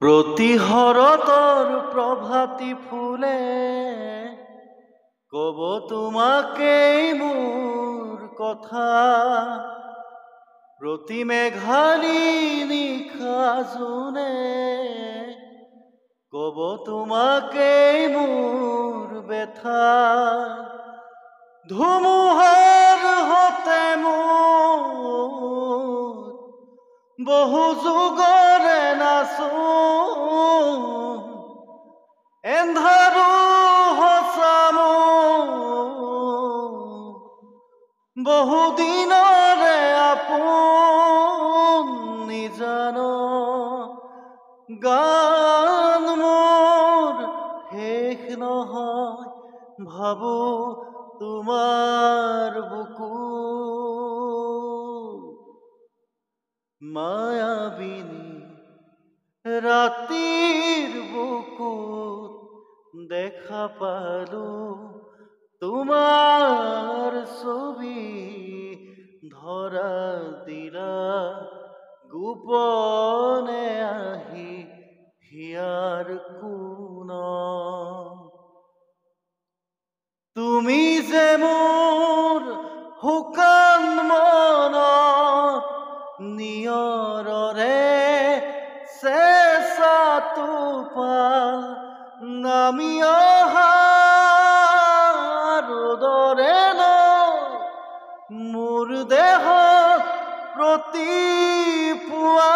প্ৰতিহৰতৰ প্ৰভাতী ফুলে কব তোমাকেই মোৰ কথা, প্ৰতি মেঘালী নিশা জোনে কব তোমাকেই মোৰ বেথা। ধুমুহাৰ হতে মোৰ বহু যুগৰে নাচোন, এন্ধাৰো হচামো বহু দিনৰে আপোন নিজান। গান মোৰ শেষ নহয় ভাবো তোমাৰ বুকু, মায়াবিনী ৰাতিৰ বুকুত দেখা পালো তোমাৰ ছবি, ধৰা দিলা গোপনে আহি হিয়াৰ কোণত। তুমি যে মোৰ শুকান মনত নিয়ৰৰে চেঁচা টোপাল নামি অহা ৰ'দৰে মোৰ দেহত প্ৰতি পুৱা